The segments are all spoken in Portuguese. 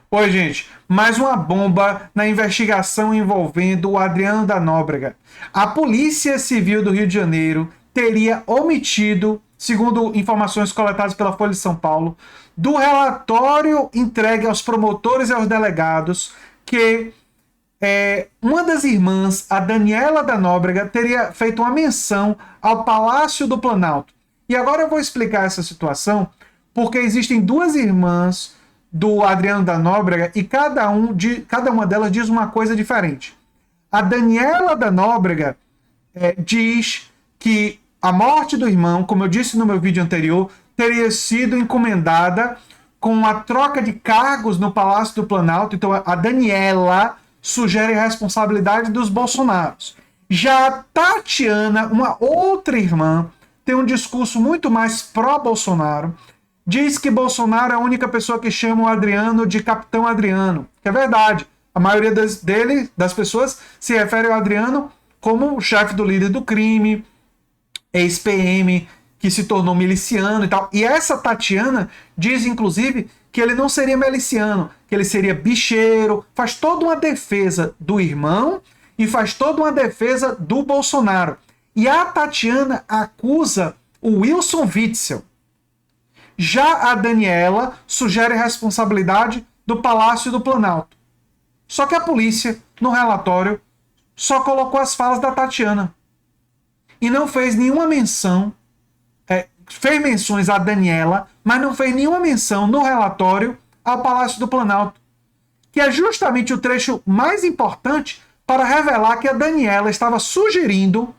Oi, gente. Mais uma bomba na investigação envolvendo o Adriano da Nóbrega. A Polícia Civil do Rio de Janeiro teria omitido, segundo informações coletadas pela Folha de São Paulo, do relatório entregue aos promotores e aos delegados que uma das irmãs, a Daniela da Nóbrega, teria feito uma menção ao Palácio do Planalto. E agora eu vou explicar essa situação, porque existem duas irmãs do Adriano da Nóbrega e cada uma delas diz uma coisa diferente. A Daniela da Nóbrega diz que a morte do irmão, como eu disse no meu vídeo anterior, teria sido encomendada com a troca de cargos no Palácio do Planalto. Então a Daniela sugere a responsabilidade dos Bolsonaros. Já a Tatiana, uma outra irmã, tem um discurso muito mais pró-Bolsonaro, diz que Bolsonaro é a única pessoa que chama o Adriano de Capitão Adriano, que é verdade. A maioria das pessoas se refere ao Adriano como o chefe do líder do crime, ex-PM, que se tornou miliciano e tal. E essa Tatiana diz, inclusive, que ele não seria miliciano, que ele seria bicheiro, faz toda uma defesa do irmão e faz toda uma defesa do Bolsonaro. E a Tatiana acusa o Wilson Witzel. Já a Daniela sugere a responsabilidade do Palácio do Planalto. Só que a polícia, no relatório, só colocou as falas da Tatiana. E não fez nenhuma menção, fez menções à Daniela, mas não fez nenhuma menção no relatório ao Palácio do Planalto, que é justamente o trecho mais importante para revelar que a Daniela estava sugerindo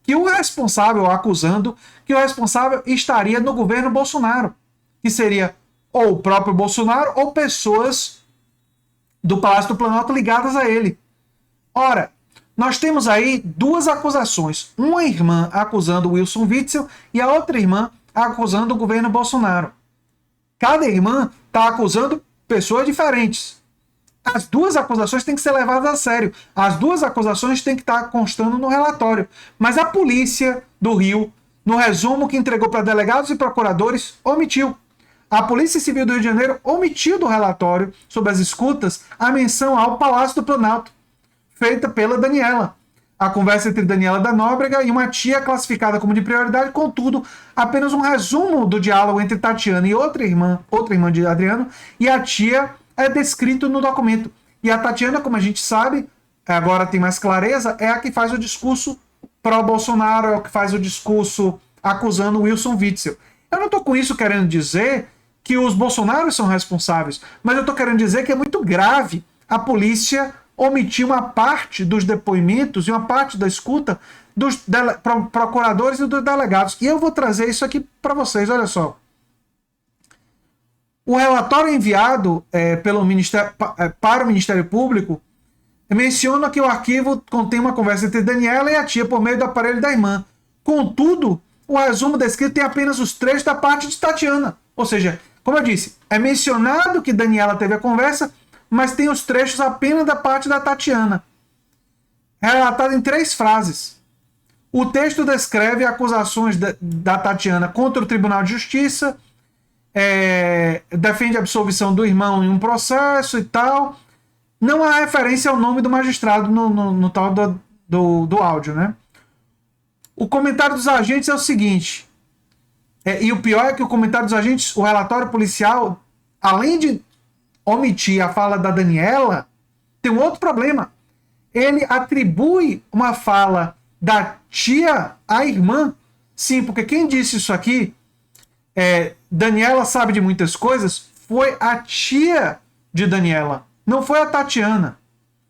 que o responsável, acusando que o responsável estaria no governo Bolsonaro, que seria ou o próprio Bolsonaro ou pessoas do Palácio do Planalto ligadas a ele. Ora, nós temos aí duas acusações. Uma irmã acusando Wilson Witzel e a outra irmã acusando o governo Bolsonaro. Cada irmã está acusando pessoas diferentes. As duas acusações têm que ser levadas a sério. As duas acusações têm que estar constando no relatório. Mas a polícia do Rio, no resumo que entregou para delegados e procuradores, omitiu. A Polícia Civil do Rio de Janeiro omitiu do relatório sobre as escutas a menção ao Palácio do Planalto, feita pela Daniela. A conversa entre Daniela da Nóbrega e uma tia classificada como de prioridade, contudo, apenas um resumo do diálogo entre Tatiana e outra irmã de Adriano, e a tia é descrito no documento. E a Tatiana, como a gente sabe, agora tem mais clareza, é a que faz o discurso pró-Bolsonaro, é o que faz o discurso acusando o Wilson Witzel. Eu não estou com isso querendo dizer que os Bolsonaros são responsáveis, mas eu estou querendo dizer que é muito grave a polícia omitir uma parte dos depoimentos e uma parte da escuta dos procuradores e dos delegados. E eu vou trazer isso aqui para vocês, olha só. O relatório enviado para o Ministério Público menciona que o arquivo contém uma conversa entre Daniela e a tia por meio do aparelho da irmã. Contudo, o resumo descrito tem apenas os trechos da parte de Tatiana. Ou seja, como eu disse, é mencionado que Daniela teve a conversa, mas tem os trechos apenas da parte da Tatiana. Relatado em 3 frases. O texto descreve acusações da Tatiana contra o Tribunal de Justiça, defende a absolvição do irmão em um processo e tal. Não há referência ao nome do magistrado no tal do áudio, né? O comentário dos agentes é o seguinte, e o pior é que o comentário dos agentes, o relatório policial, além de omitir a fala da Daniela, tem um outro problema. Ele atribui uma fala da tia à irmã. Sim, porque quem disse isso aqui, Daniela sabe de muitas coisas, foi a tia de Daniela, não foi a Tatiana.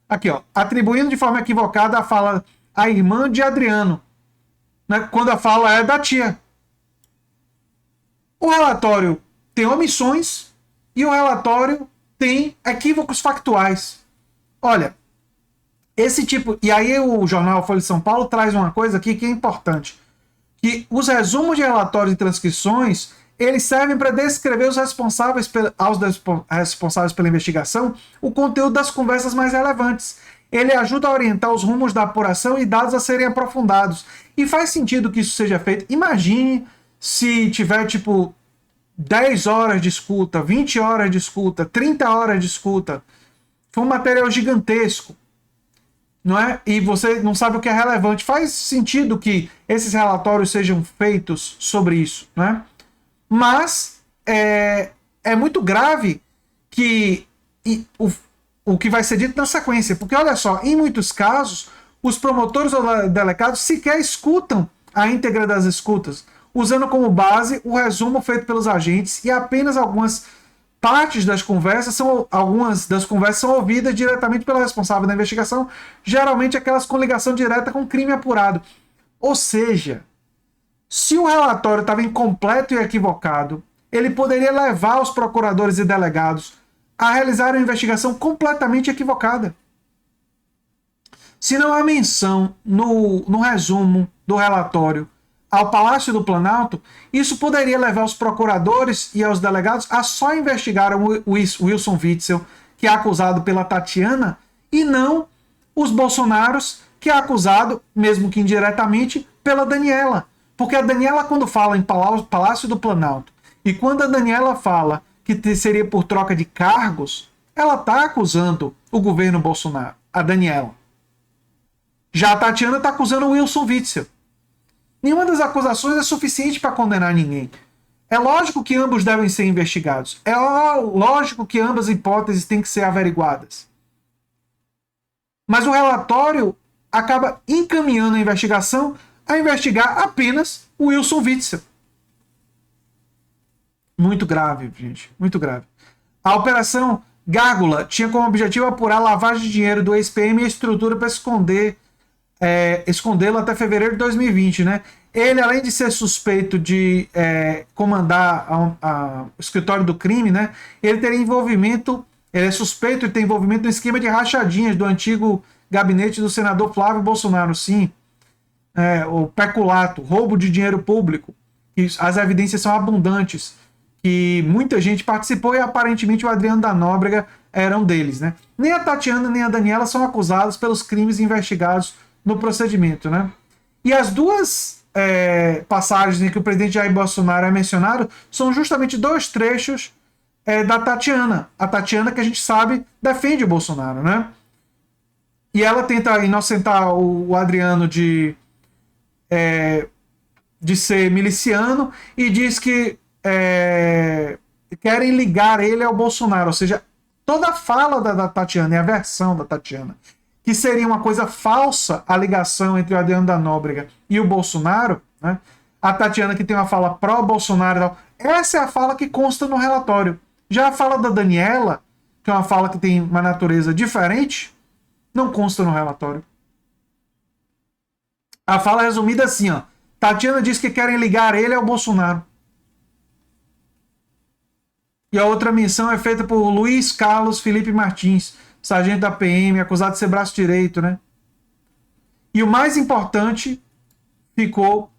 Aqui, ó, atribuindo de forma equivocada a fala à irmã de Adriano, né, quando a fala é da tia. O relatório tem omissões e o relatório tem equívocos factuais. Olha, esse tipo... E aí o jornal Folha de São Paulo traz uma coisa aqui que é importante. Que os resumos de relatórios e transcrições, eles servem para descrever aos responsáveis pela investigação o conteúdo das conversas mais relevantes. Ele ajuda a orientar os rumos da apuração e dados a serem aprofundados. E faz sentido que isso seja feito. Imagine se tiver, 10 horas de escuta, 20 horas de escuta, 30 horas de escuta. Foi um material gigantesco, não é? E você não sabe o que é relevante. Faz sentido que esses relatórios sejam feitos sobre isso, né? Mas é muito grave que o que vai ser dito na sequência, porque olha só, em muitos casos, os promotores ou delegados sequer escutam a íntegra das escutas, usando como base o resumo feito pelos agentes, e apenas algumas das conversas são ouvidas diretamente pela responsável da investigação, geralmente aquelas com ligação direta com crime apurado. Ou seja, se o relatório estava incompleto e equivocado, ele poderia levar os procuradores e delegados a realizar uma investigação completamente equivocada. Se não há menção no resumo do relatório ao Palácio do Planalto, isso poderia levar os procuradores e aos delegados a só investigar o Wilson Witzel, que é acusado pela Tatiana, e não os Bolsonaros, que é acusado, mesmo que indiretamente, pela Daniela. Porque a Daniela, quando fala em Palácio do Planalto, e quando a Daniela fala que seria por troca de cargos, ela está acusando o governo Bolsonaro, a Daniela. Já a Tatiana está acusando o Wilson Witzel. Nenhuma das acusações é suficiente para condenar ninguém. É lógico que ambos devem ser investigados. É lógico que ambas hipóteses têm que ser averiguadas. Mas o relatório acaba encaminhando a investigação a investigar apenas o Wilson Witzel. Muito grave, gente. Muito grave. A Operação Gárgula tinha como objetivo apurar a lavagem de dinheiro do ex-PM e a estrutura para escondê-lo até fevereiro de 2020, né? Ele, além de ser suspeito de comandar o escritório do crime, né? Ele é suspeito de ter envolvimento no esquema de rachadinhas do antigo gabinete do senador Flávio Bolsonaro, sim. O peculato, roubo de dinheiro público. E as evidências são abundantes, que muita gente participou e aparentemente o Adriano da Nóbrega era um deles, né? Nem a Tatiana nem a Daniela são acusados pelos crimes investigados no procedimento, né? E as duas passagens em que o presidente Jair Bolsonaro é mencionado são justamente dois trechos da Tatiana. A Tatiana, que a gente sabe, defende o Bolsonaro, né? E ela tenta inocentar o Adriano de ser miliciano e diz que querem ligar ele ao Bolsonaro. Ou seja, toda a fala da Tatiana e a versão da Tatiana, que seria uma coisa falsa a ligação entre o Adriano da Nóbrega e o Bolsonaro, né? A Tatiana, que tem uma fala pró-Bolsonaro, essa é a fala que consta no relatório. Já a fala da Daniela, que é uma fala que tem uma natureza diferente, não consta no relatório. A fala é resumida assim, ó. Tatiana diz que querem ligar ele ao Bolsonaro. E a outra menção é feita por Luiz Carlos Felipe Martins, sargento da PM, acusado de ser braço direito, né? E o mais importante ficou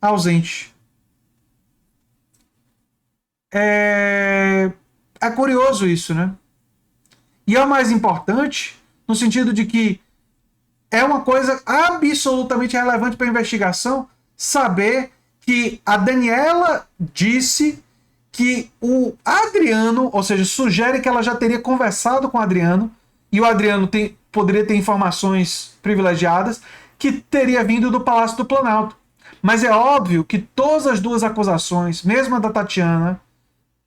ausente. É curioso isso, né? E é o mais importante no sentido de que é uma coisa absolutamente relevante para a investigação saber que a Daniela disse que o Adriano, ou seja, sugere que ela já teria conversado com o Adriano, e o Adriano poderia ter informações privilegiadas, que teria vindo do Palácio do Planalto. Mas é óbvio que todas as duas acusações, mesmo a da Tatiana,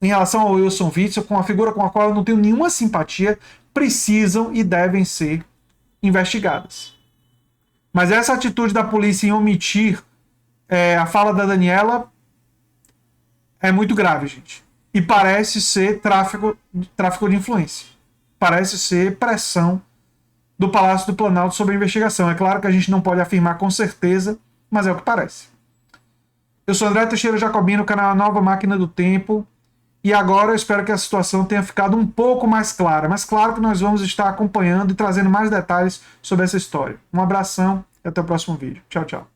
em relação ao Wilson Witzel, com uma figura com a qual eu não tenho nenhuma simpatia, precisam e devem ser investigadas. Mas essa atitude da polícia em omitir a fala da Daniela é muito grave, gente. E parece ser tráfico de influência. Parece ser pressão do Palácio do Planalto sobre a investigação. É claro que a gente não pode afirmar com certeza, mas é o que parece. Eu sou André Teixeira Jacobino, canal Nova Máquina do Tempo. E agora eu espero que a situação tenha ficado um pouco mais clara. Mas claro que nós vamos estar acompanhando e trazendo mais detalhes sobre essa história. Um abração e até o próximo vídeo. Tchau, tchau.